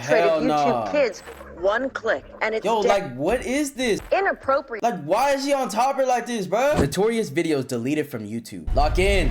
penetrated hell YouTube nah. Kids. One click, and it's Yo, like, what is this? inappropriate. Like, why is she on top of her like this, bro? Notorious videos deleted from YouTube. Lock in.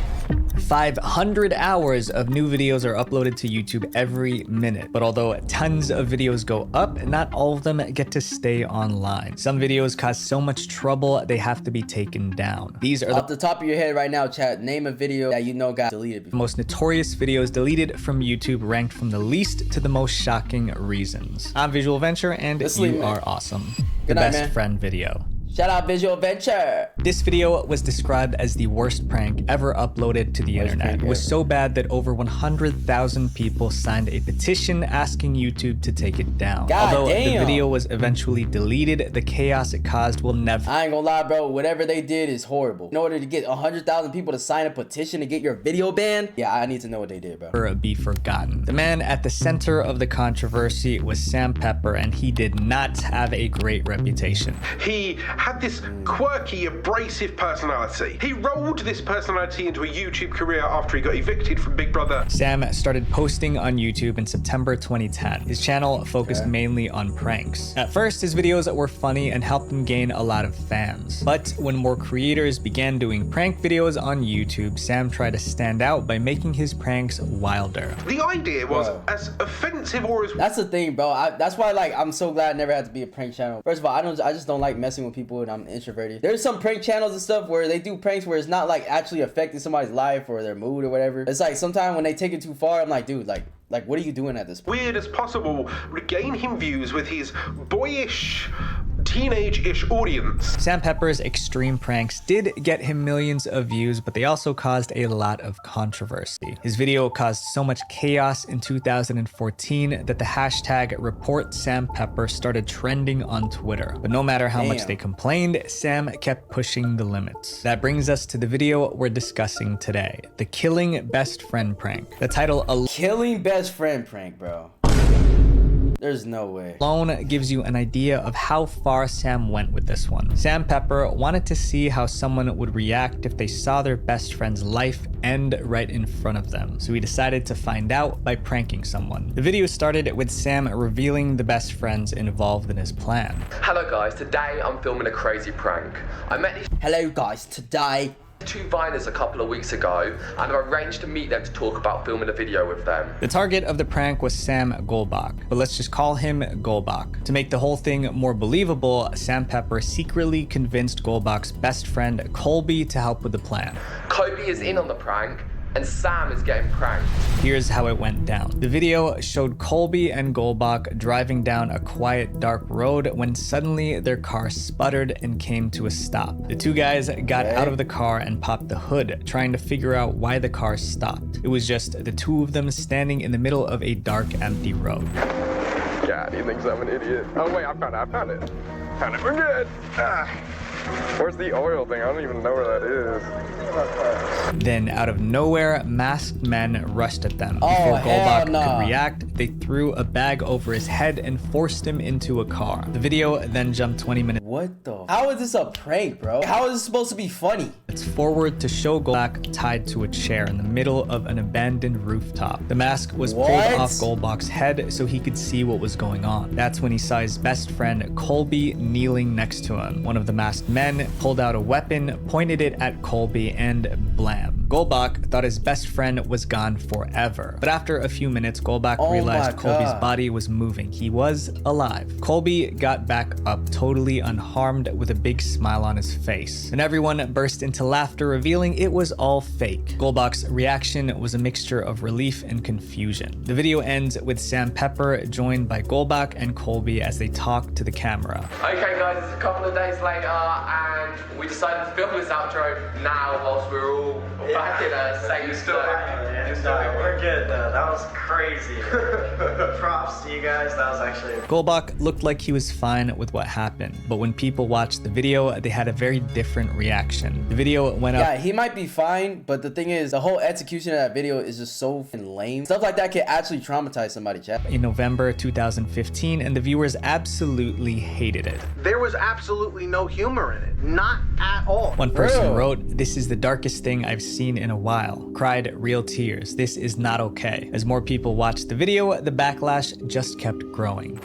500 hours of new videos are uploaded to YouTube every minute. But although tons of videos go up, not all of them get to stay online. Some videos cause so much trouble, they have to be taken down. These are Off the top of your head right now, chat, name a video that you know got deleted the before. most notorious videos deleted from YouTube, ranked from the least to the most shocking reasons. I'm Visual Venture, and Sleep, you man. are awesome. Good The night, best man. friend video. Shout out Visual Venture. This video was described as the worst prank ever uploaded to the internet. It was so bad that over 100,000 people signed a petition asking YouTube to take it down. God Although damn. the video was eventually deleted, the chaos it caused will never I ain't gonna lie, bro. Whatever they did is horrible. In order to get 100,000 people to sign a petition to get your video banned, yeah, I need to know what they did, bro. be forgotten. The man at the center of the controversy was Sam Pepper, and he did not have a great reputation. He had this quirky, abrasive personality. He rolled this personality into a YouTube career after he got evicted from Big Brother. Sam started posting on YouTube in September 2010. His channel focused mainly on pranks. At first, his videos were funny and helped him gain a lot of fans. But when more creators began doing prank videos on YouTube, Sam tried to stand out by making his pranks wilder. The idea was Bro. as offensive or as That's the thing, bro. That's why, like, I'm so glad I never had to be a prank channel. First of all, I just don't like messing with people, and I'm introverted. There's some prank channels and stuff where they do pranks where it's not like actually affecting somebody's life or their mood or whatever. It's like sometimes when they take it too far, I'm like, dude, like what are you doing at this point? weird as possible, regain him views with his boyish, teenage-ish audience. Sam Pepper's extreme pranks did get him millions of views, but they also caused a lot of controversy. His video caused so much chaos in 2014 that the hashtag #ReportSamPepper started trending on Twitter. But no matter how much they complained, Sam kept pushing the limits. That brings us to the video we're discussing today, the killing best friend prank. The title Killing best friend prank, bro. There's no way. alone gives you an idea of how far Sam went with this one. Sam Pepper wanted to see how someone would react if they saw their best friend's life end right in front of them. So he decided to find out by pranking someone. The video started with Sam revealing the best friends involved in his plan. Hello guys, today I'm filming a crazy prank. I met these Hello guys, today. two Viners a couple of weeks ago and I arranged to meet them to talk about filming a video with them. The target of the prank was Sam Golbach, but let's just call him Golbach. To make the whole thing more believable, Sam Pepper secretly convinced Golbach's best friend Colby to help with the plan. Kobe is in on the prank and Sam is getting pranked. Here's how it went down. The video showed Colby and Golbach driving down a quiet, dark road when suddenly their car sputtered and came to a stop. The two guys got out of the car and popped the hood, trying to figure out why the car stopped. It was just the two of them standing in the middle of a dark, empty road. God, he thinks I'm an idiot. Oh wait, I found it. Found it. We're good. Where's the oil thing? I don't even know where that is. Then, out of nowhere, masked men rushed at them. Oh, Before hell Golbach nah. could react, they threw a bag over his head and forced him into a car. The video then jumped 20 minutes What the? How is this a prank, bro? How is this supposed to be funny? forward to show Golbach tied to a chair in the middle of an abandoned rooftop. The mask was pulled What? off Golbach's head so he could see what was going on. That's when he saw his best friend Colby kneeling next to him. One of the masked men pulled out a weapon, pointed it at Colby, and blam. Golbach thought his best friend was gone forever. But after a few minutes, Golbach Oh realized my Colby's God. body was moving. He was alive. Colby got back up totally unharmed with a big smile on his face. And everyone burst into laughter, revealing it was all fake. Golbach's reaction was a mixture of relief and confusion. The video ends with Sam Pepper joined by Golbach and Colby as they talk to the camera. Okay guys, it's a couple of days later and we decided to film this outro now whilst we're all back in a safe zone. We're good though. That was crazy. Props to you guys. That was actually. Golbach looked like he was fine with what happened, but when people watched the video, they had a very different reaction. The video went up. Yeah, he might be fine, but the thing is, the whole execution of that video is just so fucking lame. Stuff like that can actually traumatize somebody, chat. In November 2015, and the viewers absolutely hated it. There was absolutely no humor in it. Not at all. One person Bro. wrote, "This is the darkest thing I've seen seen in a while. Cried real tears. This is not okay. As more people watched the video, the backlash just kept growing.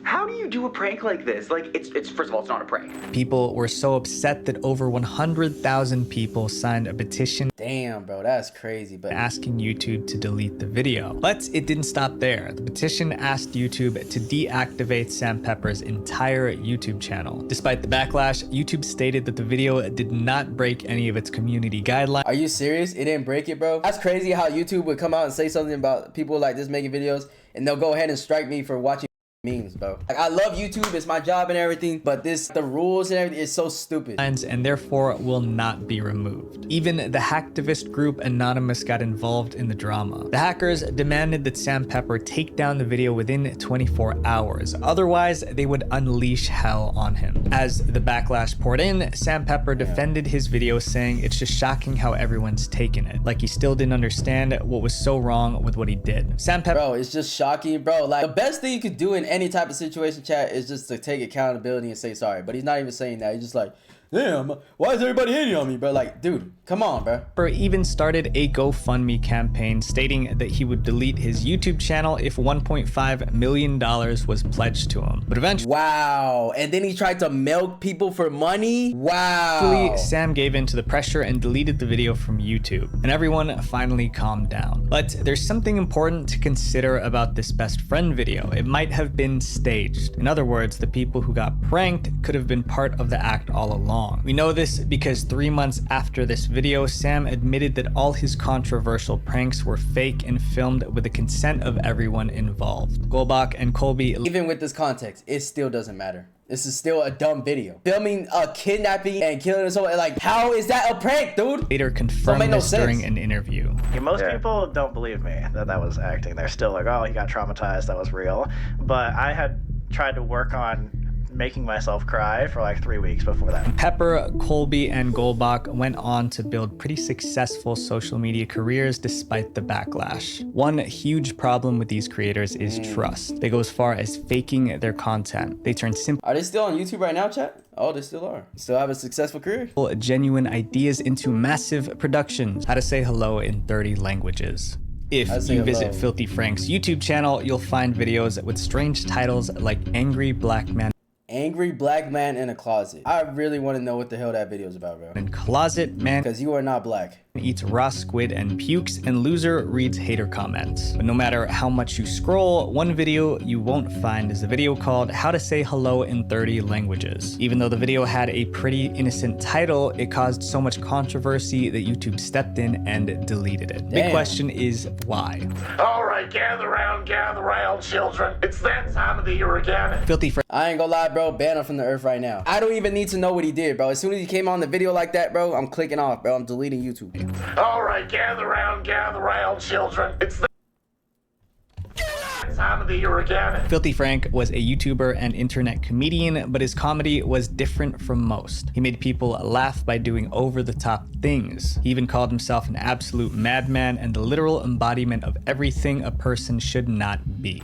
How do you do a prank like this? Like, it's first of all, it's not a prank. People were so upset that over 100,000 people signed a petition. Damn, bro, that's crazy. But asking YouTube to delete the video. But it didn't stop there. The petition asked YouTube to deactivate Sam Pepper's entire YouTube channel. Despite the backlash, YouTube stated that the video did not break any of its community guidelines. Are you serious? It didn't break it, bro? That's crazy how YouTube would come out and say something about people like this making videos, and they'll go ahead and strike me for watching memes, bro. Like, I love YouTube, it's my job and everything, but the rules and everything is so stupid. And therefore will not be removed. Even the hacktivist group Anonymous got involved in the drama. The hackers demanded that Sam Pepper take down the video within 24 hours. Otherwise, they would unleash hell on him. As the backlash poured in, Sam Pepper defended his video, saying it's just shocking how everyone's taken it. Like he still didn't understand what was so wrong with what he did. Sam Pepper— Bro, it's just shocking, bro. Like, the best thing you could do in any type of situation, chat, is just to take accountability and say sorry. But he's not even saying that. He's just like, damn, why is everybody hating on me, bro? Like, dude, come on, bro. Pepper even started a GoFundMe campaign stating that he would delete his YouTube channel if $1.5 million was pledged to him. But eventually— wow. And then he tried to milk people for money? Wow. Sam gave in to the pressure and deleted the video from YouTube, and everyone finally calmed down. But there's something important to consider about this best friend video. It might have been staged. In other words, the people who got pranked could have been part of the act all along. We know this because 3 months after this video, Sam admitted that all his controversial pranks were fake and filmed with the consent of everyone involved. Golbach and Colby— even with this context, it still doesn't matter. This is still a dumb video. Filming a kidnapping and killing and so, like, how is that a prank, dude? later confirmed this during an interview. Yeah, most people don't believe me that was acting. They're still like, oh, he got traumatized, that was real. But I had tried to work on making myself cry for like 3 weeks before that. Pepper, Colby, and Golbach went on to build pretty successful social media careers despite the backlash. One huge problem with these creators is trust. They go as far as faking their content. They turn simple— Are they still on YouTube right now, chat? Oh, they still are. Still have a successful career. genuine ideas into massive productions. How to say hello in 30 languages. If you visit Filthy Frank's YouTube channel, you'll find videos with strange titles like Angry Black Man in a Closet. I really want to know what the hell that video is about, bro. and Closet Man Because you are not black. eats raw squid and pukes, and Loser reads hater comments. But no matter how much you scroll, one video you won't find is the video called How to Say Hello in 30 Languages. Even though the video had a pretty innocent title, it caused so much controversy that YouTube stepped in and deleted it. Big question is why? All right, gather round, children. It's that time of the year again. Filthy Frank— I ain't gonna lie, bro. Ban him from the earth right now. I don't even need to know what he did, bro. As soon as he came on the video like that, bro, I'm clicking off, bro. I'm deleting YouTube. All right, gather round, children. It's that time of the year again. Filthy Frank was a YouTuber and internet comedian, but his comedy was different from most. He made people laugh by doing over-the-top things. He even called himself an absolute madman and the literal embodiment of everything a person should not be.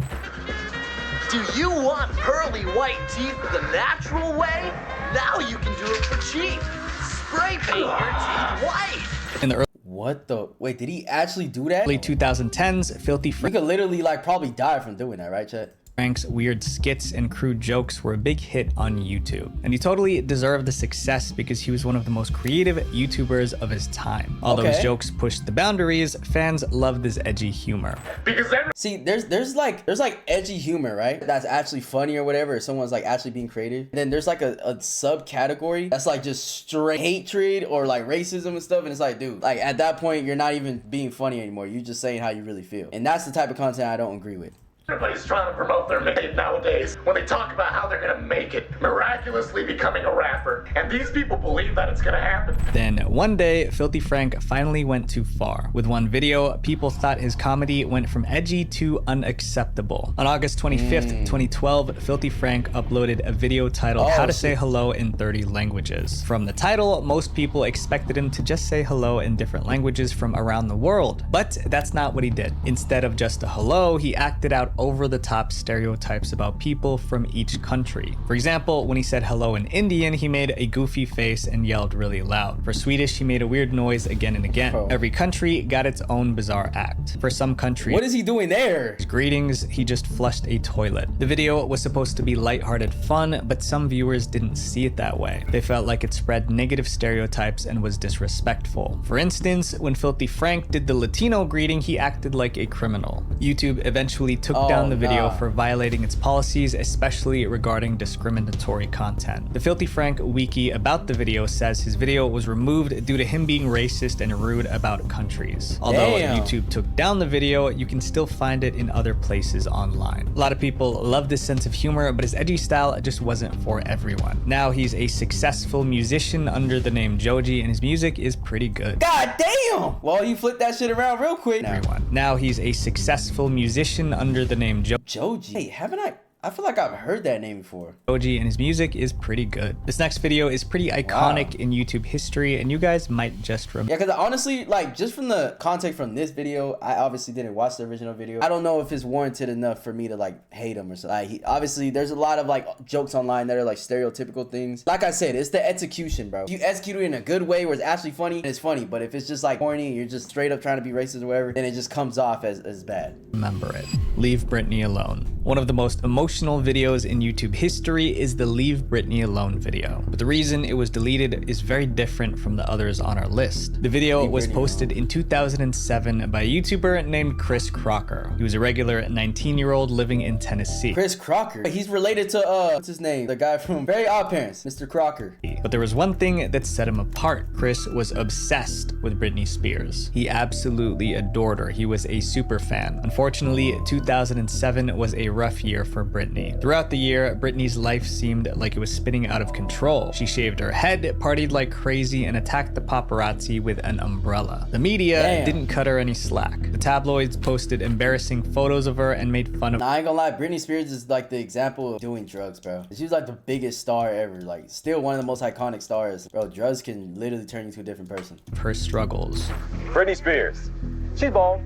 Do you want pearly white teeth the natural way? Now you can do it for cheap. Spray paint your teeth white. In the What the? Wait, did he actually do that? early 2010s, Filthy We Frank could literally, like, probably die from doing that, right, chat? Frank's weird skits and crude jokes were a big hit on YouTube. And he totally deserved the success because he was one of the most creative YouTubers of his time. Although his jokes pushed the boundaries, fans loved his edgy humor. Because See, there's like edgy humor, right? That's actually funny or whatever. If someone's like actually being creative. And then there's like a subcategory that's like just straight hatred or like racism and stuff. And it's like, dude, like at that point, you're not even being funny anymore. You're just saying how you really feel. And that's the type of content I don't agree with. everybody's trying to promote their make nowadays when they talk about how they're gonna make it, miraculously becoming a rapper. And these people believe that it's gonna happen. Then one day, Filthy Frank finally went too far. With one video, people thought his comedy went from edgy to unacceptable. On August 25th, 2012, Filthy Frank uploaded a video titled How to Say Hello in 30 Languages. From the title, most people expected him to just say hello in different languages from around the world. But that's not what he did. Instead of just a hello, he acted out over-the-top stereotypes about people from each country. For example, when he said hello in Indian, he made a goofy face and yelled really loud. For Swedish, he made a weird noise again and again. Bro. Every country got its own bizarre act. For some countries, What is he doing there? greetings, he just flushed a toilet. The video was supposed to be lighthearted fun, but some viewers didn't see it that way. They felt like it spread negative stereotypes and was disrespectful. For instance, when Filthy Frank did the Latino greeting, he acted like a criminal. YouTube eventually took down the video for violating its policies, especially regarding discriminatory content. The Filthy Frank wiki about the video says his video was removed due to him being racist and rude about countries. Although YouTube took down the video, you can still find it in other places online. A lot of people love this sense of humor, but his edgy style just wasn't for everyone. Now he's a successful musician under the name Joji, and his music is pretty good. God damn! Well, you flipped that shit around real quick. Now he's a successful musician under the name Joji. Hey, haven't I feel like I've heard that name before. Joji, and his music is pretty good. This next video is pretty iconic in YouTube history, and you guys might just remember. Yeah, because honestly, like, just from the context from this video, I obviously didn't watch the original video. I don't know if it's warranted enough for me to, like, hate him or something. Like, obviously, there's a lot of, like, jokes online that are, like, stereotypical things. Like I said, it's the execution, bro. If you execute it in a good way where it's actually funny, it's funny. But if it's just, like, corny, you're just straight up trying to be racist or whatever, then it just comes off as bad. Remember it. Leave Britney alone. One of the most emotional videos in YouTube history is the Leave Britney Alone video. But the reason it was deleted is very different from the others on our list. The video was posted in 2007 by a YouTuber named Chris Crocker. He was a regular 19-year-old living in Tennessee. Chris Crocker? He's related to, what's his name? The guy from Very Odd Parents, Mr. Crocker. But there was one thing that set him apart. Chris was obsessed with Britney Spears. He absolutely adored her. He was a super fan. Unfortunately, 2007 was a rough year for Britney. Throughout the year, Britney's life seemed like it was spinning out of control. She shaved her head, partied like crazy, and attacked the paparazzi with an umbrella. The media didn't cut her any slack. The tabloids posted embarrassing photos of her and made fun of I ain't gonna lie, Britney Spears is like the example of doing drugs, bro. She was like the biggest star ever, like still one of the most iconic stars. Bro, drugs can literally turn you to a different person. her struggles. Britney Spears. She's bald.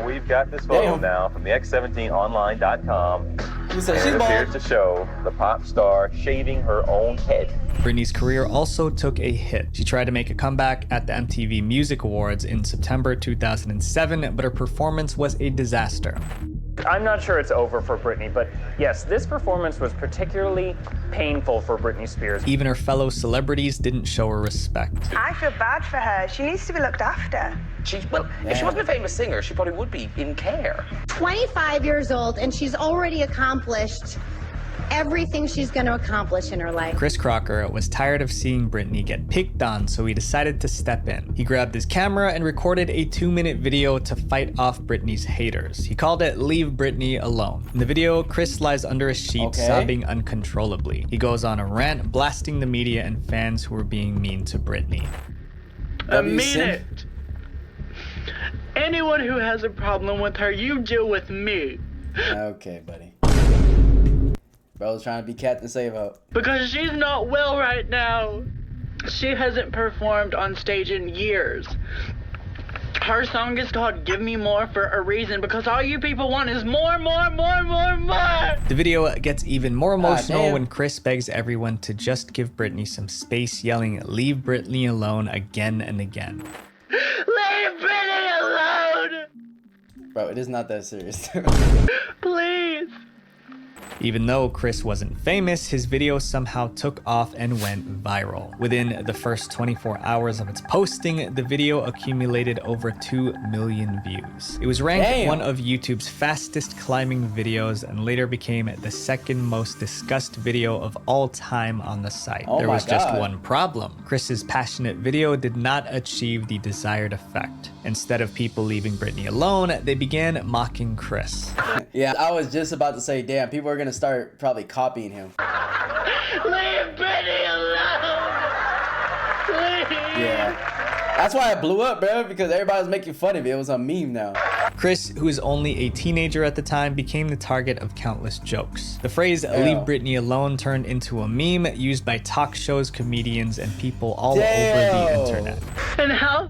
We've got this photo now from the X17online.com. Who said and she's it bald? appears to show the pop star shaving her own head. Britney's career also took a hit. She tried to make a comeback at the MTV Music Awards in September 2007, but her performance was a disaster. I'm not sure it's over for Britney, but yes, this performance was particularly painful for Britney Spears. Even her fellow celebrities didn't show her respect. I feel bad for her. She needs to be looked after. If she wasn't a famous singer, she probably would be in care. 25 years old, and she's already accomplished everything she's going to accomplish in her life. Chris Crocker was tired of seeing Britney get picked on, so he decided to step in. He grabbed his camera and recorded a 2-minute video to fight off Britney's haters. He called it Leave Britney Alone. In the video, Chris lies under a sheet sobbing uncontrollably. He goes on a rant, blasting the media and fans who were being mean to Britney. I mean it. Anyone who has a problem with her, you deal with me. Okay, buddy. Bro's trying to be Captain Save-Out. Because she's not well right now. She hasn't performed on stage in years. Her song is called Give Me More for a reason, because all you people want is more, more, more, more, more. The video gets even more emotional when Chris begs everyone to just give Britney some space, yelling, "Leave Britney alone" again and again. Leave Britney alone! Bro, it is not that serious. Please. Even though Chris wasn't famous, his video somehow took off and went viral. Within the first 24 hours of its posting, the video accumulated over 2 million views. It was ranked one of YouTube's fastest climbing videos and later became the second most discussed video of all time on the site. There was just one problem. Chris's passionate video did not achieve the desired effect. Instead of people leaving Britney alone, they began mocking Chris. Yeah, I was just about to say, damn, people are gonna start probably copying him. Leave Britney alone! Please! Yeah. That's why it blew up, bro, because everybody was making fun of it. It was a meme now. Chris, who was only a teenager at the time, became the target of countless jokes. The phrase "Leave Britney alone" turned into a meme used by talk shows, comedians, and people all over the internet. And how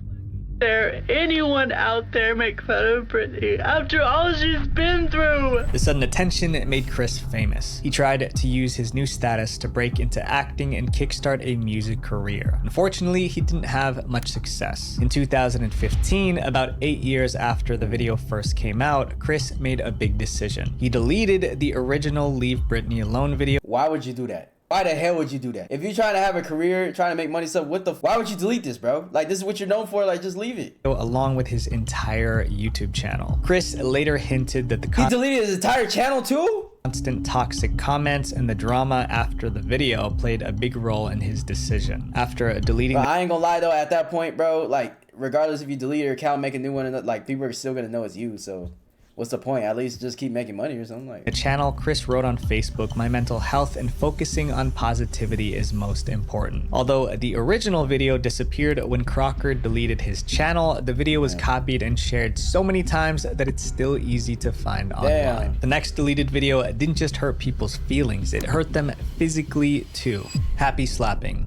there anyone out there make fun of Britney after all she's been through. The sudden attention made Chris famous. He tried to use his new status to break into acting and kickstart a music career. Unfortunately, he didn't have much success. In 2015, about 8 years after the video first came out, Chris made a big decision. He deleted the original Leave Britney Alone video. Why would you do that? Why the hell would you do that? If you're trying to have a career, trying to make money, stuff, why would you delete this, bro? Like, this is what you're known for, like, just leave it. Along with his entire YouTube channel. Chris later hinted that he deleted his entire channel too? Constant toxic comments and the drama after the video played a big role in his decision. After deleting I ain't gonna lie though, at that point, bro, like, regardless if you delete your account, make a new one, and like, people are still gonna know it's you, so what's the point? At least just keep making money or something like. The channel, Chris wrote on Facebook, "My mental health and focusing on positivity is most important." Although the original video disappeared when Crocker deleted his channel, the video was copied and shared so many times that it's still easy to find online. The next deleted video didn't just hurt people's feelings, it hurt them physically too. Happy slapping.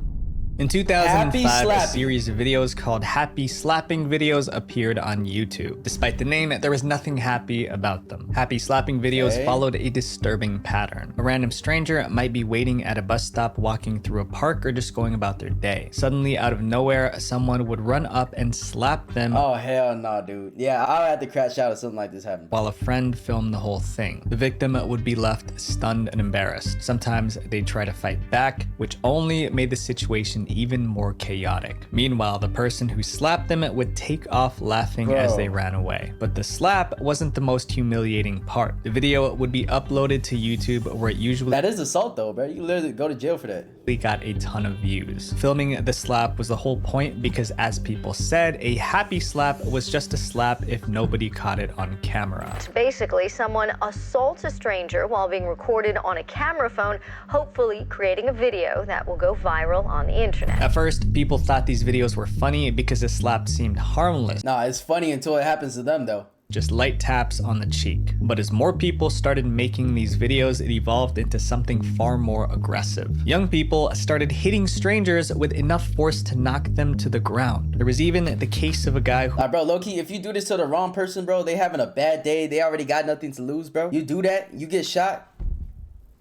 In 2005, a series of videos called Happy Slapping Videos appeared on YouTube. Despite the name, there was nothing happy about them. Happy Slapping Videos followed a disturbing pattern. A random stranger might be waiting at a bus stop, walking through a park, or just going about their day. Suddenly, out of nowhere, someone would run up and slap them. Oh, hell no, dude. Yeah, I would have to crash out if something like this happened. While a friend filmed the whole thing. The victim would be left stunned and embarrassed. Sometimes they'd try to fight back, which only made the situation even more chaotic. Meanwhile, the person who slapped them would take off laughing as they ran away. But the slap wasn't the most humiliating part. The video would be uploaded to YouTube, where it usually— That is assault though, bro. You literally go to jail for that. Got a ton of views. Filming the slap was the whole point because, as people said, a happy slap was just a slap if nobody caught it on camera. Basically, someone assaults a stranger while being recorded on a camera phone, hopefully creating a video that will go viral on the internet. At first, people thought these videos were funny because the slap seemed harmless. Nah, it's funny until it happens to them though. Just light taps on the cheek. But as more people started making these videos, it evolved into something far more aggressive. Young people started hitting strangers with enough force to knock them to the ground. There was even the case of a guy who— bro, low-key, if you do this to the wrong person, bro, they having a bad day, they already got nothing to lose, bro. You do that, you get shot,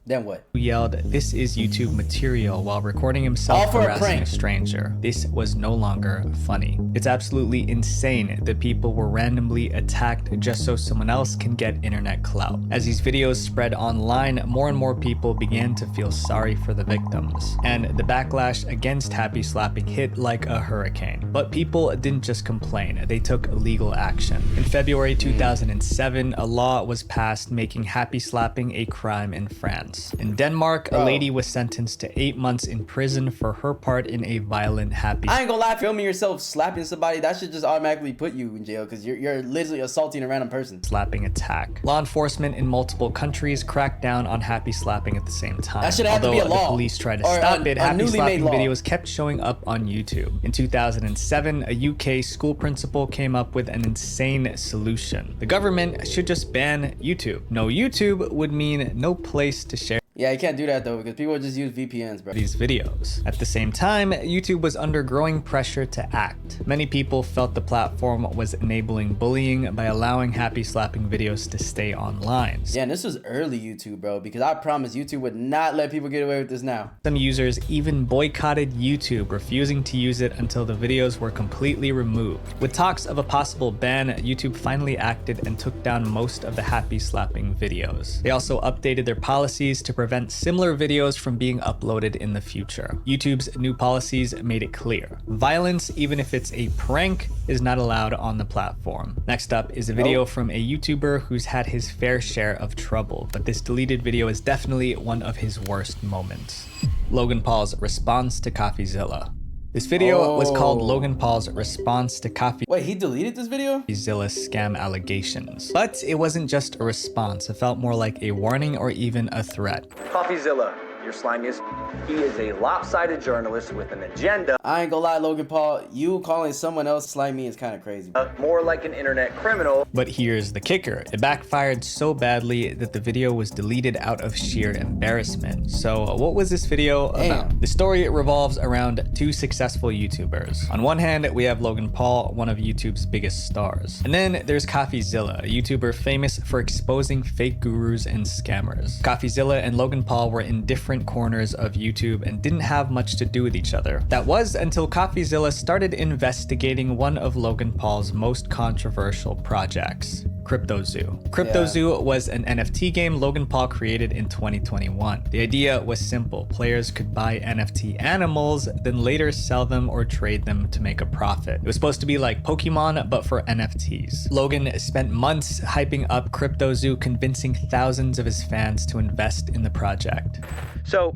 then what? Who yelled, "This is YouTube material," while recording himself harassing a stranger. This was no longer funny. It's absolutely insane that people were randomly attacked just so someone else can get internet clout. As these videos spread online, more and more people began to feel sorry for the victims. And the backlash against happy slapping hit like a hurricane. But people didn't just complain, they took legal action. In February 2007, a law was passed making happy slapping a crime in France. In Denmark, a lady was sentenced to 8 months in prison for her part in a violent happy— I ain't gonna lie, filming yourself slapping somebody, that should just automatically put you in jail because you're literally assaulting a random person. Slapping attack. Law enforcement in multiple countries cracked down on happy slapping at the same time. That should have to be a law. The police tried to stop it, happy slapping videos kept showing up on YouTube. In 2007, a UK school principal came up with an insane solution. The government should just ban YouTube. No YouTube would mean no place to share— Yeah, you can't do that though because people just use VPNs, bro. These videos. At the same time, YouTube was under growing pressure to act. Many people felt the platform was enabling bullying by allowing happy slapping videos to stay online. Yeah, and this was early YouTube, bro, because I promise YouTube would not let people get away with this now. Some users even boycotted YouTube, refusing to use it until the videos were completely removed. With talks of a possible ban, YouTube finally acted and took down most of the happy slapping videos. They also updated their policies to prevent similar videos from being uploaded in the future. YouTube's new policies made it clear. Violence, even if it's a prank, is not allowed on the platform. Next up is a video from a YouTuber who's had his fair share of trouble, but this deleted video is definitely one of his worst moments. Logan Paul's response to CoffeeZilla. This video was called Logan Paul's response to CoffeeZilla. Wait, he deleted this video? Scam allegations. But it wasn't just a response. It felt more like a warning or even a threat. CoffeeZilla, you're slimiest. He is a lopsided journalist with an agenda. I ain't gonna lie, Logan Paul, you calling someone else slimy is kind of crazy. More like an internet criminal. But here's the kicker. It backfired so badly that the video was deleted out of sheer embarrassment. So what was this video about? The story revolves around two successful YouTubers. On one hand, we have Logan Paul, one of YouTube's biggest stars. And then there's CoffeeZilla, a YouTuber famous for exposing fake gurus and scammers. CoffeeZilla and Logan Paul were in different corners of YouTube and didn't have much to do with each other. That was until CoffeeZilla started investigating one of Logan Paul's most controversial projects, CryptoZoo. CryptoZoo was an NFT game Logan Paul created in 2021. The idea was simple. Players could buy NFT animals, then later sell them or trade them to make a profit. It was supposed to be like Pokemon, but for NFTs. Logan spent months hyping up CryptoZoo, convincing thousands of his fans to invest in the project. So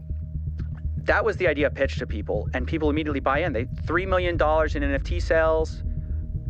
that was the idea pitched to people, and people immediately buy in. They $3 million in NFT sales,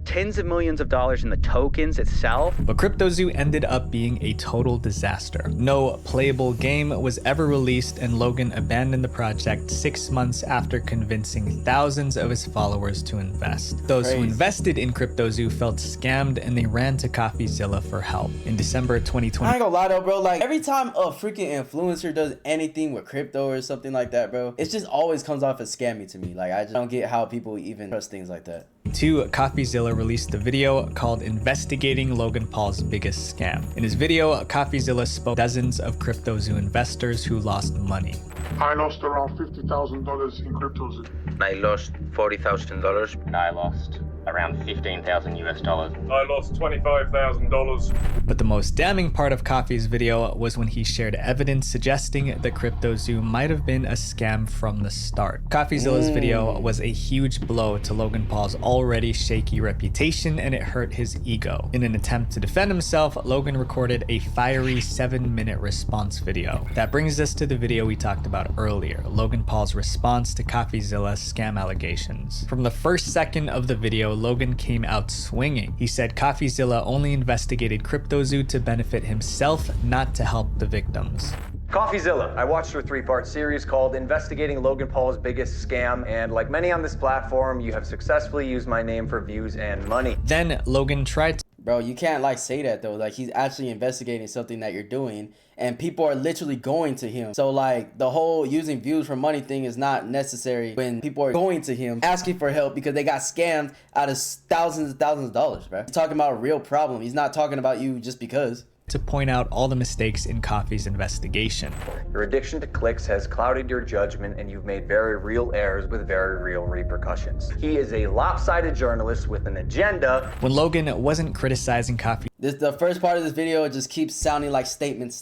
tens of millions of dollars in the tokens itself. But CryptoZoo ended up being a total disaster. No playable game was ever released, and Logan abandoned the project 6 months after convincing thousands of his followers to invest. Those who invested in CryptoZoo felt scammed, and they ran to CoffeeZilla for help. In December 2020, I ain't gonna lie though, bro, like every time a freaking influencer does anything with crypto or something like that, bro, it just always comes off as scammy to me. Like, I just don't get how people even trust things like that. CoffeeZilla released a video called Investigating Logan Paul's Biggest Scam. In his video, CoffeeZilla spoke to dozens of CryptoZoo investors who lost money. I lost around $50,000 in CryptoZoo. I lost $40,000. I lost around $15,000 US. I lost $25,000. But the most damning part of Coffee's video was when he shared evidence suggesting that CryptoZoo might have been a scam from the start. CoffeeZilla's video was a huge blow to Logan Paul's already shaky reputation, and it hurt his ego. In an attempt to defend himself, Logan recorded a fiery 7-minute response video. That brings us to the video we talked about earlier, Logan Paul's response to CoffeeZilla's scam allegations. From the first second of the video, Logan came out swinging. He said CoffeeZilla only investigated CryptoZoo to benefit himself, not to help the victims. CoffeeZilla. I watched your 3-part series called Investigating Logan Paul's Biggest Scam, and like many on this platform, you have successfully used my name for views and money. Then Logan tried to— Bro, you can't like say that though. Like, he's actually investigating something that you're doing, and people are literally going to him. So like, the whole using views for money thing is not necessary when people are going to him asking for help because they got scammed out of thousands and thousands of dollars, bro. He's talking about a real problem. He's not talking about you just because. To point out all the mistakes in Coffee's investigation. Your addiction to clicks has clouded your judgment, and you've made very real errors with very real repercussions. He is a lopsided journalist with an agenda. When Logan wasn't criticizing Coffee, the first part of this video just keeps sounding like statements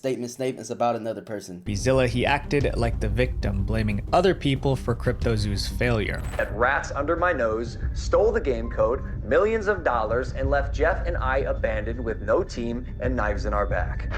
about another person. CoffeeZilla, he acted like the victim, blaming other people for CryptoZoo's failure. Had rats under my nose, stole the game code, millions of dollars, and left Jeff and I abandoned with no team and knives in our back.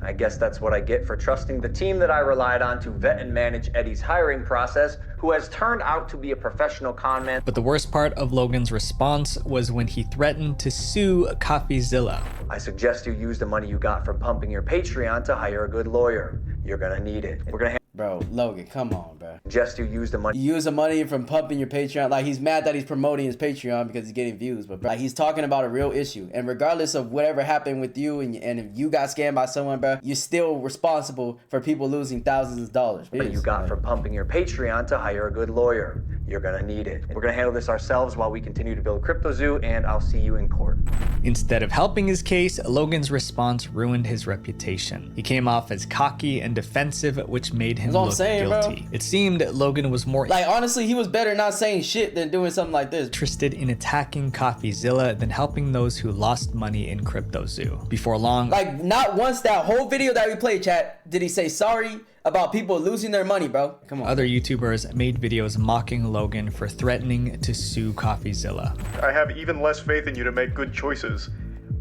I guess that's what I get for trusting the team that I relied on to vet and manage Eddie's hiring process, who has turned out to be a professional con man. But the worst part of Logan's response was when he threatened to sue CoffeeZilla. I suggest you use the money you got from pumping your Patreon to hire a good lawyer. You're gonna need it. We're gonna Bro, Logan, come on, bro. Suggest you use the money. You use the money from pumping your Patreon. Like, he's mad that he's promoting his Patreon because he's getting views. But, bro, like, he's talking about a real issue. And regardless of whatever happened with you and if you got scammed by someone, bro, you're still responsible for people losing thousands of dollars. You got from pumping your Patreon to hire a good lawyer. You're gonna need it. We're gonna handle this ourselves while we continue to build CryptoZoo, and I'll see you in court. Instead of helping his case, Logan's response ruined his reputation. He came off as cocky and defensive, which made him look guilty. Bro. It seemed Logan was more— like, honestly, he was better not saying shit than doing something like this. —interested in attacking CoffeeZilla than helping those who lost money in CryptoZoo. Before long— like, not once that whole video that we played, chat, did he say sorry about people losing their money, bro. Come on. Other YouTubers made videos mocking Logan for threatening to sue CoffeeZilla. I have even less faith in you to make good choices.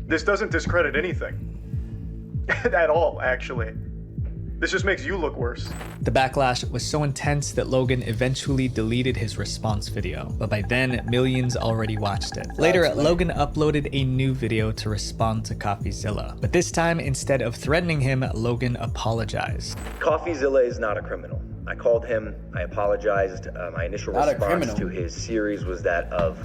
This doesn't discredit anything. At all, actually. This just makes you look worse. The backlash was so intense that Logan eventually deleted his response video, but by then, millions already watched it. Later, Logan uploaded a new video to respond to CoffeeZilla, but this time, instead of threatening him, Logan apologized. CoffeeZilla is not a criminal. I called him, I apologized. My initial response to his series was that of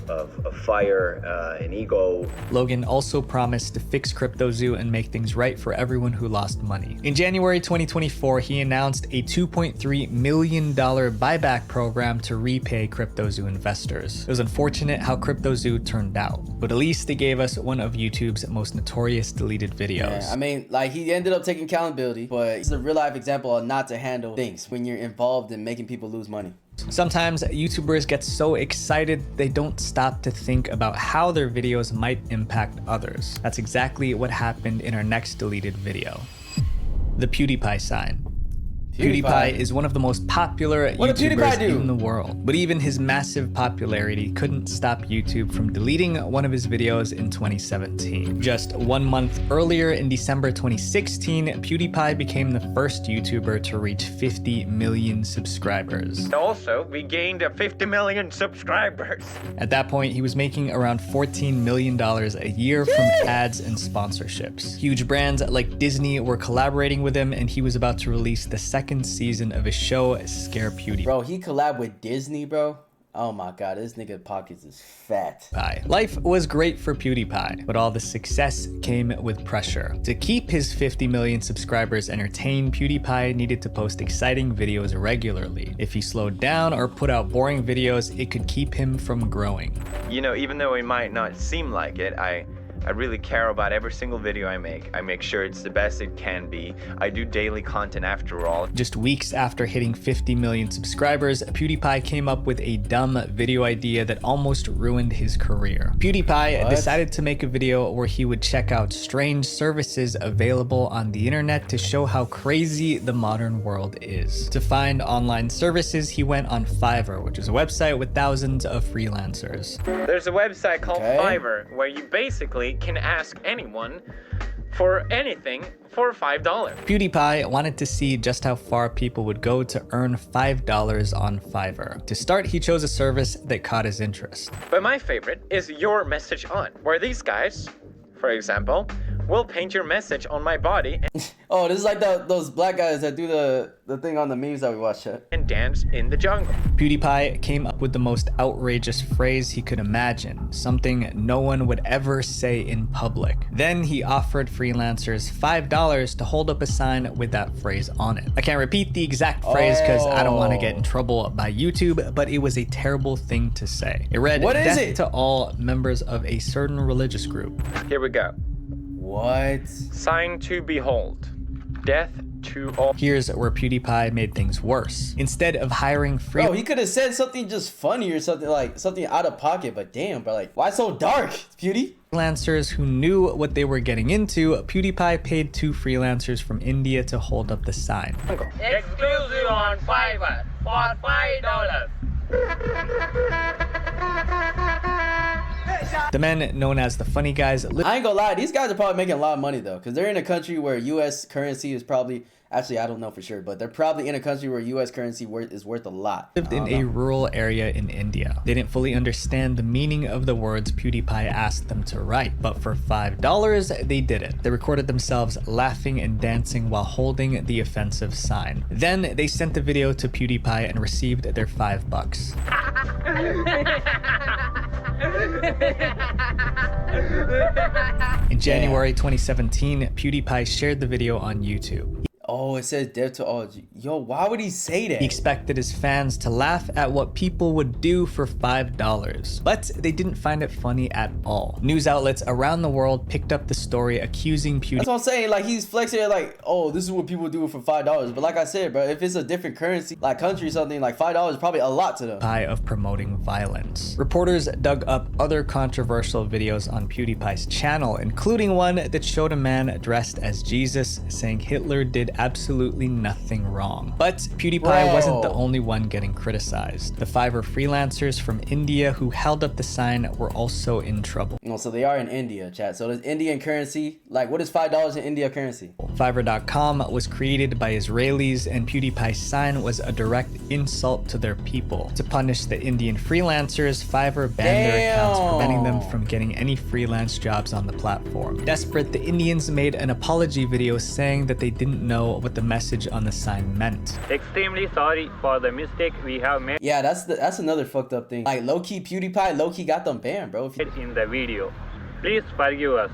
fire and ego. Logan also promised to fix CryptoZoo and make things right for everyone who lost money. In January 2024, he announced a $2.3 million buyback program to repay CryptoZoo investors. It was unfortunate how CryptoZoo turned out, but at least they gave us one of YouTube's most notorious deleted videos. Yeah, I mean, like, he ended up taking accountability, but it's a real life example of not to handle things when you're involved in making people lose money. Sometimes YouTubers get so excited they don't stop to think about how their videos might impact others. That's exactly what happened in our next deleted video. The PewDiePie sign. PewDiePie is one of the most popular YouTubers in the world, but even his massive popularity couldn't stop YouTube from deleting one of his videos in 2017. Just 1 month earlier, in December 2016, PewDiePie became the first YouTuber to reach 50 million subscribers. Also, we gained 50 million subscribers. At that point, he was making around $14 million a year from ads and sponsorships. Huge brands like Disney were collaborating with him, and he was about to release the second season of his show, Scare PewDiePie. Bro, he collabed with Disney, bro. Oh my god, this nigga pockets is fat. Life was great for PewDiePie, but all the success came with pressure. To keep his 50 million subscribers entertained, PewDiePie needed to post exciting videos regularly. If he slowed down or put out boring videos, it could keep him from growing. You know, even though it might not seem like it, I really care about every single video I make. I make sure it's the best it can be. I do daily content after all. Just weeks after hitting 50 million subscribers, PewDiePie came up with a dumb video idea that almost ruined his career. PewDiePie decided to make a video where he would check out strange services available on the internet to show how crazy the modern world is. To find online services, he went on Fiverr, which is a website with thousands of freelancers. There's a website called Fiverr where you basically can ask anyone for anything for $5. PewDiePie wanted to see just how far people would go to earn $5 on Fiverr. To start, he chose a service that caught his interest. But my favorite is Your Message On, where these guys, for example, will paint your message on my body. Oh, this is like those black guys that do the thing on the memes that we watch. And dance in the jungle. PewDiePie came up with the most outrageous phrase he could imagine, something no one would ever say in public. Then he offered freelancers $5 to hold up a sign with that phrase on it. I can't repeat the exact phrase because I don't want to get in trouble by YouTube, but it was a terrible thing to say. It read, "Death to all members of a certain religious group." Here we go. What? Sign to behold. Death to all. Here's where PewDiePie made things worse. Instead of hiring Bro, he could have said something just funny or something, like something out of pocket, but damn, bro, like, why so dark, Pewdie? Freelancers who knew what they were getting into, PewDiePie paid 2 freelancers from India to hold up the sign. Exclusive on Fiverr for $5. The men known as the funny guys. I ain't gonna lie, these guys are probably making a lot of money though, because they're in a country where US currency is probably, actually I don't know for sure, but they're probably in a country where US currency is worth a lot. Lived in a rural area in India. They didn't fully understand the meaning of the words PewDiePie asked them to write, but for $5, they did it. They recorded themselves laughing and dancing while holding the offensive sign. Then they sent the video to PewDiePie and received their $5. In January 2017, PewDiePie shared the video on YouTube. Oh, it says death to all. Yo, why would he say that? He expected his fans to laugh at what people would do for $5, but they didn't find it funny at all. News outlets around the world picked up the story accusing PewDiePie. That's what I'm saying, like he's flexing it like, oh, this is what people do for $5. But like I said, bro, if it's a different currency, like country or something, like $5 is probably a lot to them. Of promoting violence. Reporters dug up other controversial videos on PewDiePie's channel, including one that showed a man dressed as Jesus saying Hitler did did absolutely nothing wrong. But PewDiePie wasn't the only one getting criticized. The Fiverr freelancers from India who held up the sign were also in trouble. No, so they are in India, chat. So there's Indian currency. Like, what is $5 in India currency? Fiverr.com was created by Israelis, and PewDiePie's sign was a direct insult to their people. To punish the Indian freelancers, Fiverr banned their accounts, preventing them from getting any freelance jobs on the platform. Desperate, the Indians made an apology video saying that they didn't know what the message on the sign meant. Extremely sorry for the mistake we have made. Yeah, that's another fucked up thing. Like, low-key PewDiePie, low-key got them banned, bro. In the video. Please forgive us.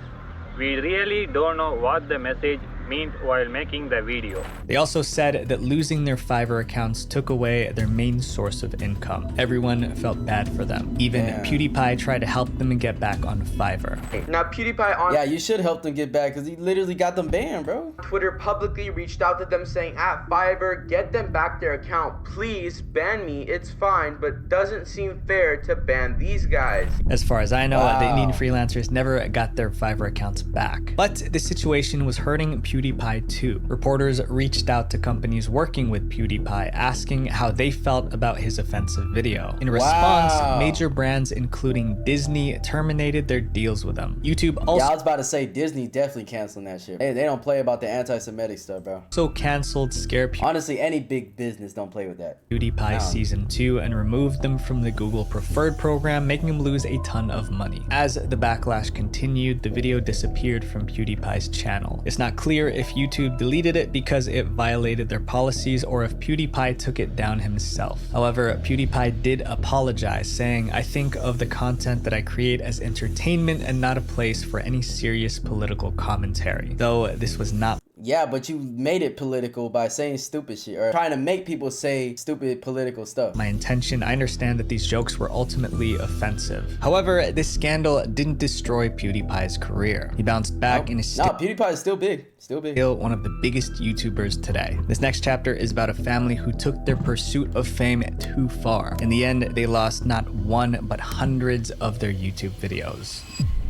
We really don't know what the message meant while making the video. They also said that losing their Fiverr accounts took away their main source of income. Everyone felt bad for them. Even PewDiePie tried to help them and get back on Fiverr. Now PewDiePie on you should help them get back because he literally got them banned, bro. Twitter publicly reached out to them saying, at Fiverr, get them back their account. Please ban me, it's fine, but doesn't seem fair to ban these guys. As far as I know, the Indian freelancers never got their Fiverr accounts back. But the situation was hurting PewDiePie too. Reporters reached out to companies working with PewDiePie asking how they felt about his offensive video. In response, major brands including Disney terminated their deals with him. YouTube also I was about to say Disney definitely canceling that shit. Hey, they don't play about the anti-Semitic stuff, bro. So canceled Honestly, any big business don't play with that. PewDiePie Season 2 and removed them from the Google Preferred program, making him lose a ton of money. As the backlash continued, the video disappeared from PewDiePie's channel. It's not clear if YouTube deleted it because it violated their policies or if PewDiePie took it down himself. However, PewDiePie did apologize, saying, "I think of the content that I create as entertainment and not a place for any serious political commentary." Though this was not. Yeah, but you made it political by saying stupid shit or trying to make people say stupid political stuff. My intention. I understand that these jokes were ultimately offensive. However, this scandal didn't destroy PewDiePie's career. He bounced back and is PewDiePie is still big. Still one of the biggest YouTubers today. This next chapter is about a family who took their pursuit of fame too far. In the end, they lost not one, but hundreds of their YouTube videos.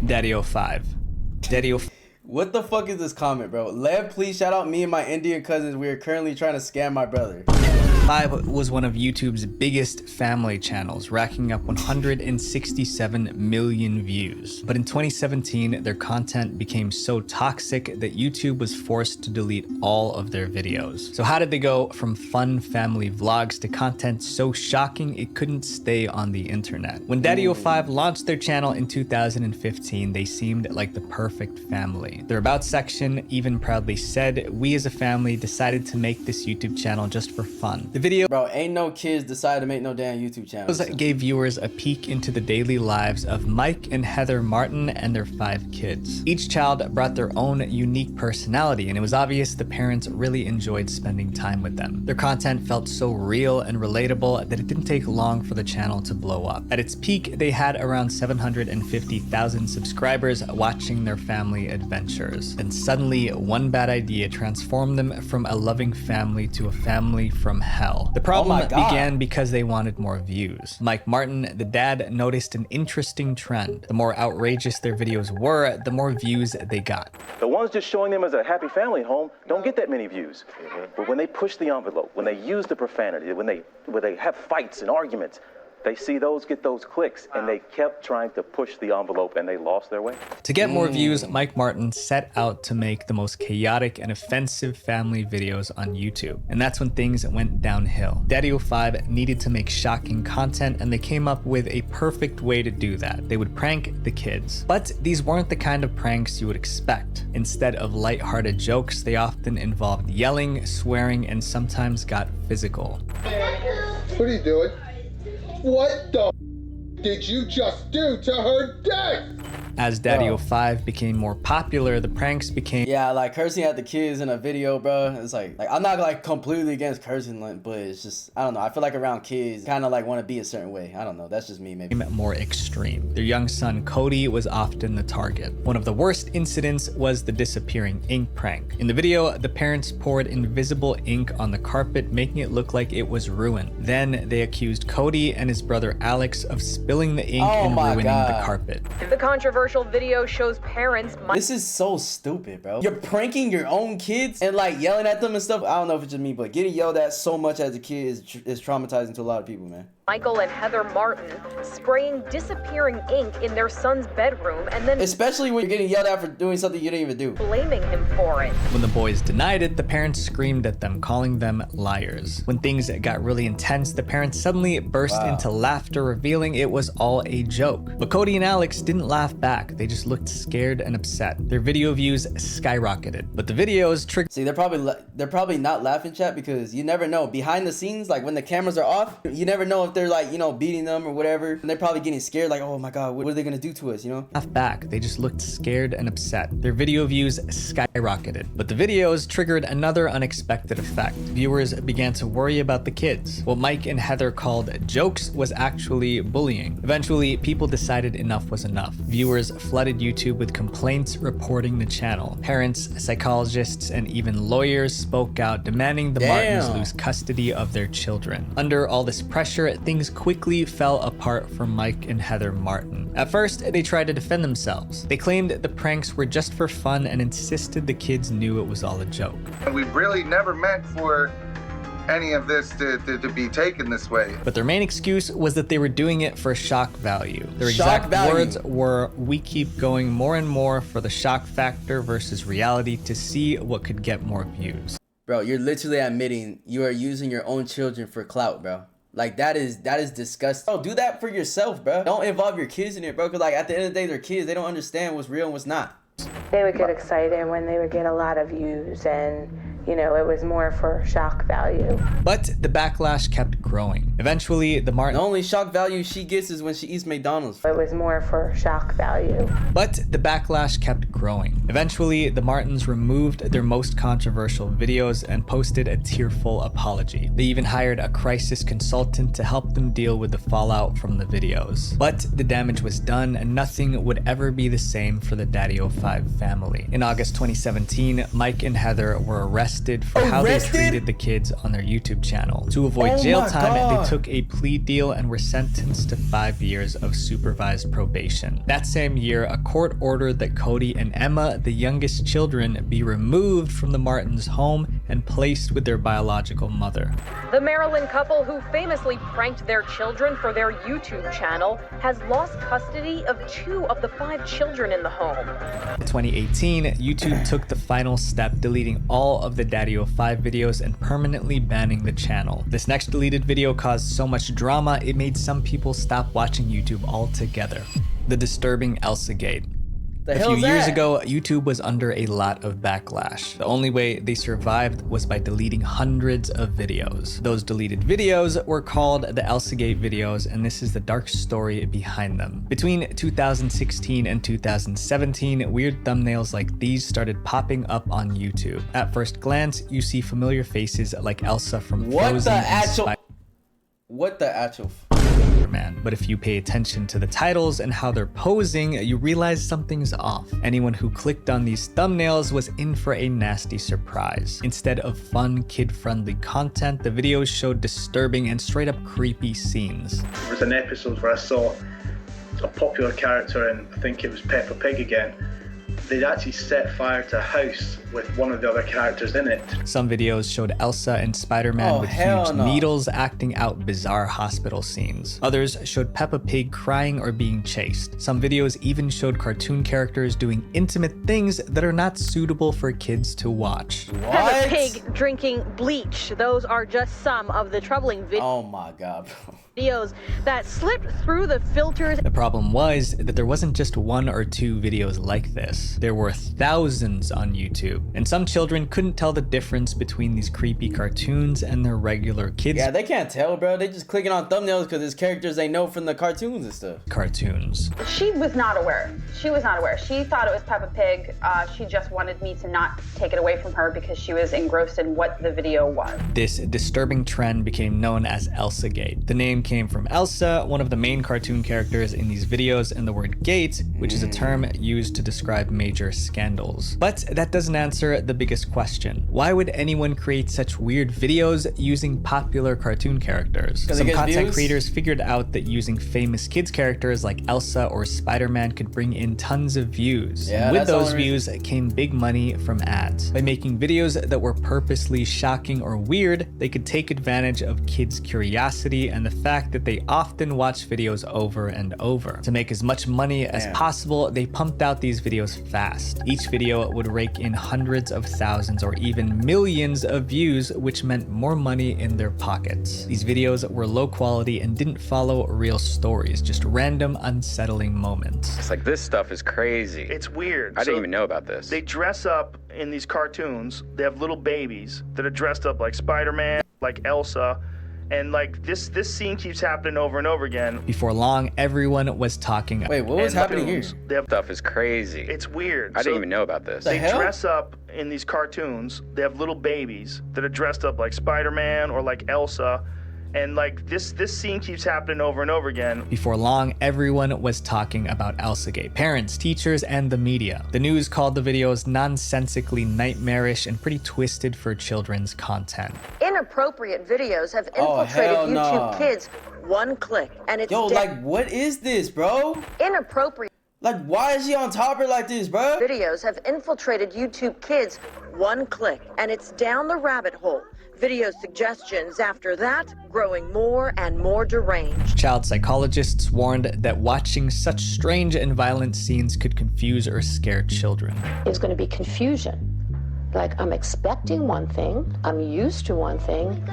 Daddy05. What the fuck is this comment, bro? Lev, please shout out me and my Indian cousins. We are currently trying to scam my brother. RICHLEV was one of YouTube's biggest family channels, racking up 167 million views. But in 2017, their content became so toxic that YouTube was forced to delete all of their videos. So how did they go from fun family vlogs to content so shocking it couldn't stay on the internet? When Daddy05 launched their channel in 2015, they seemed like the perfect family. Their About section even proudly said, "We as a family decided to make this YouTube channel just for fun." The video, bro, ain't no kids decide to make no damn YouTube channels. Gave viewers a peek into the daily lives of Mike and Heather Martin and their 5 kids. Each child brought their own unique personality, and it was obvious the parents really enjoyed spending time with them. Their content felt so real and relatable that it didn't take long for the channel to blow up. At its peak, they had around 750,000 subscribers watching their family adventures. And suddenly, one bad idea transformed them from a loving family to a family from hell. The problem began because they wanted more views. Mike Martin, the dad, noticed an interesting trend. The more outrageous their videos were, the more views they got. The ones just showing them as a happy family home don't get that many views. But when they push the envelope, when they use the profanity, when they have fights and arguments, they see those get those clicks, and they kept trying to push the envelope, and they lost their way. To get more views, Mike Martin set out to make the most chaotic and offensive family videos on YouTube. And that's when things went downhill. Daddy05 needed to make shocking content, and they came up with a perfect way to do that. They would prank the kids. But these weren't the kind of pranks you would expect. Instead of lighthearted jokes, they often involved yelling, swearing, and sometimes got physical. What are you doing? What the did you just do to her dick? As Daddy05 became more popular, the pranks became... Yeah, like cursing at the kids in a video, bro. It's like I'm not like completely against cursing, but it's just, I don't know. I feel like around kids, kind of like want to be a certain way. I don't know. That's just me, maybe. More extreme. Their young son, Cody, was often the target. One of the worst incidents was the disappearing ink prank. In the video, the parents poured invisible ink on the carpet, making it look like it was ruined. Then they accused Cody and his brother Alex of spilling the ink and ruining the carpet. The controversy controversial video shows parents. This is so stupid, bro. You're pranking your own kids and like yelling at them and stuff. I don't know if it's just me, but getting yelled at so much as a kid is traumatizing to a lot of people, man. Michael and Heather Martin spraying disappearing ink in their son's bedroom and then especially when you're getting yelled at for doing something you didn't even do. Blaming him for it. When the boys denied it, the parents screamed at them, calling them liars. When things got really intense, the parents suddenly burst into laughter, revealing it was all a joke. But Cody and Alex didn't laugh back. They just looked scared and upset. Their video views skyrocketed, but the videos triggered. See, they're probably not laughing, chat, because you never know. Behind the scenes, like when the cameras are off, you never know if they're like, you know, beating them or whatever. And they're probably getting scared, like, oh my God, what are they gonna do to us, you know? Laugh back. They just looked scared and upset. Their video views skyrocketed, but the videos triggered another unexpected effect. Viewers began to worry about the kids. What Mike and Heather called jokes was actually bullying. Eventually, people decided enough was enough. Viewers flooded YouTube with complaints reporting the channel. Parents, psychologists, and even lawyers spoke out, demanding the Martins lose custody of their children. Under all this pressure, things quickly fell apart for Mike and Heather Martin. At first, they tried to defend themselves. They claimed the pranks were just for fun and insisted the kids knew it was all a joke. We really never meant for any of this to be taken this way. But their main excuse was that they were doing it for shock value. Their exact words were, "We keep going more and more for the shock factor versus reality to see what could get more views." Bro, you're literally admitting you are using your own children for clout, bro. Like, that is disgusting. Oh, do that for yourself, bro. Don't involve your kids in it, bro, because like at the end of the day, they're kids. They don't understand what's real and what's not. They would get excited when they would get a lot of views, and you know, it was more for shock value. But the backlash kept growing. Eventually, the Martins... The only shock value she gets is when she eats McDonald's. It was more for shock value. But the backlash kept growing. Eventually, the Martins removed their most controversial videos and posted a tearful apology. They even hired a crisis consultant to help them deal with the fallout from the videos. But the damage was done, and nothing would ever be the same for the Daddy05 family. In August 2017, Mike and Heather were arrested for how they treated the kids on their YouTube channel. To avoid jail time, they took a plea deal and were sentenced to 5 years of supervised probation. That same year, a court ordered that Cody and Emma, the youngest children, be removed from the Martins' home and placed with their biological mother. The Maryland couple who famously pranked their children for their YouTube channel has lost custody of 2 of the 5 children in the home. In 2018, YouTube took the final step, deleting all of the Daddy05 videos and permanently banning the channel. This next deleted video caused so much drama, it made some people stop watching YouTube altogether. The disturbing Elsa Gate. A few years ago, YouTube was under a lot of backlash. The only way they survived was by deleting hundreds of videos. Those deleted videos were called the Elsagate videos, and this is the dark story behind them. Between 2016 and 2017, weird thumbnails like these started popping up on YouTube. At first glance, you see familiar faces like Elsa from Frozen. What the actual Man. But if you pay attention to the titles and how they're posing, you realize something's off. Anyone who clicked on these thumbnails was in for a nasty surprise. Instead of fun, kid-friendly content, the videos showed disturbing and straight up creepy scenes. There was an episode where I saw a popular character, and I think it was Peppa Pig again. They'd actually set fire to a house with one of the other characters in it. Some videos showed Elsa and Spider-Man with huge needles acting out bizarre hospital scenes. Others showed Peppa Pig crying or being chased. Some videos even showed cartoon characters doing intimate things that are not suitable for kids to watch. Peppa Pig drinking bleach. Those are just some of the troubling videos. Oh my God, videos that slipped through the filters. The problem was that there wasn't just 1 or 2 videos like this. There were thousands on YouTube, and some children couldn't tell the difference between these creepy cartoons and their regular kids. Yeah, they can't tell, bro. They just clicking on thumbnails because it's characters they know from the cartoons and stuff. Cartoons. She was not aware. She was not aware. She thought it was Peppa Pig. She just wanted me to not take it away from her because she was engrossed in what the video was. This disturbing trend became known as Elsagate. The name came from Elsa, one of the main cartoon characters in these videos, and the word gate, which is a term used to describe major scandals. But that doesn't answer the biggest question. Why would anyone create such weird videos using popular cartoon characters? Some content creators figured out that using famous kids characters like Elsa or Spider-Man could bring in tons of views. Yeah, And with those views came big money from ads. By making videos that were purposely shocking or weird, they could take advantage of kids' curiosity and the fact that they often watch videos over and over. To make as much money as possible, they pumped out these videos fast. Each video would rake in hundreds of thousands or even millions of views, which meant more money in their pockets. These videos were low quality and didn't follow real stories, just random, unsettling moments. It's like, this stuff is crazy. It's weird. I didn't even know about this. They dress up in these cartoons. They have little babies that are dressed up like Spider-Man, like Elsa, and like this scene keeps happening over and over again. Before long, everyone was talking. Wait, what was happening here? This stuff is crazy. It's weird. I didn't even know about this. They dress up in these cartoons. They have little babies that are dressed up like Spider-Man or like Elsa. And like this scene keeps happening over and over again. Before long, everyone was talking about Elsagate. Parents, teachers, and the media. The news called the videos nonsensically nightmarish and pretty twisted for children's content. Inappropriate videos have infiltrated YouTube Kids. One click, and it's like, what is this, bro? Inappropriate. Like, why is she on top of her like this, bro? Videos have infiltrated YouTube Kids. One click, and it's down the rabbit hole. Video suggestions after that growing more and more deranged. Child psychologists warned that watching such strange and violent scenes could confuse or scare children. There's going to be confusion. Like, I'm expecting one thing, I'm used to one thing,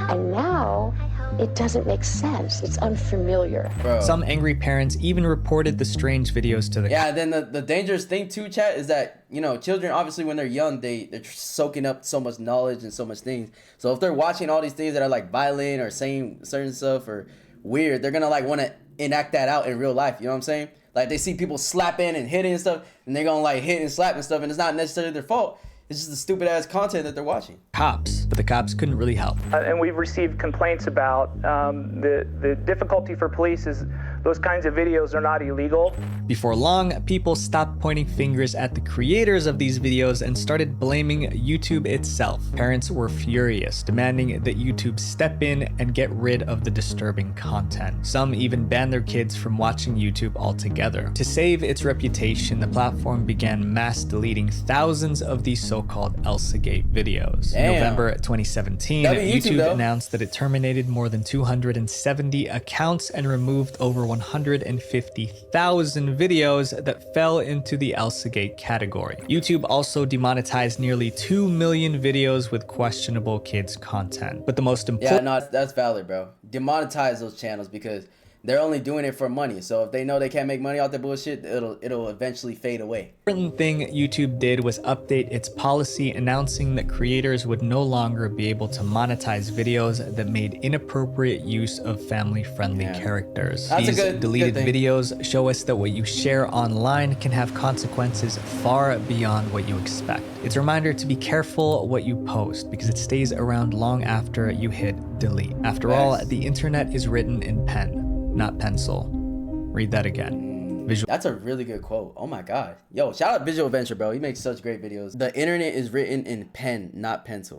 and now it doesn't make sense. It's unfamiliar. Bro. Some angry parents even reported the strange videos to the then the dangerous thing too, chat, is that, you know, children, obviously when they're young, they're soaking up so much knowledge and so much things. So if they're watching all these things that are like violent or saying certain stuff or weird, they're gonna like want to enact that out in real life. You know what I'm saying? Like, they see people slapping and hitting and stuff, and they're gonna like hit and slap and stuff, and it's not necessarily their fault. It's just the stupid ass content that they're watching. Cops, but the cops couldn't really help. And we've received complaints about the difficulty for police is those kinds of videos are not illegal. Before long, people stopped pointing fingers at the creators of these videos and started blaming YouTube itself. Parents were furious, demanding that YouTube step in and get rid of the disturbing content. Some even banned their kids from watching YouTube altogether. To save its reputation, the platform began mass deleting thousands of these so-called Elsagate videos. In November 2017, YouTube announced that it terminated more than 270 accounts and removed over 150,000 videos that fell into the Elsagate category. YouTube also demonetized nearly 2 million videos with questionable kids content. But the most important— Yeah, no, that's valid, bro. Demonetize those channels because they're only doing it for money. So if they know they can't make money off the bullshit, it'll eventually fade away. The important thing YouTube did was update its policy, announcing that creators would no longer be able to monetize videos that made inappropriate use of family-friendly characters. That's These a good deleted thing. videos show us that what you share online can have consequences far beyond what you expect. It's a reminder to be careful what you post because it stays around long after you hit delete. After all, the internet is written in pen, not pencil. Read that again. That's a really good quote. Oh my god. Yo, shout out Visual Venture, bro. He makes such great videos. The internet is written in pen, not pencil.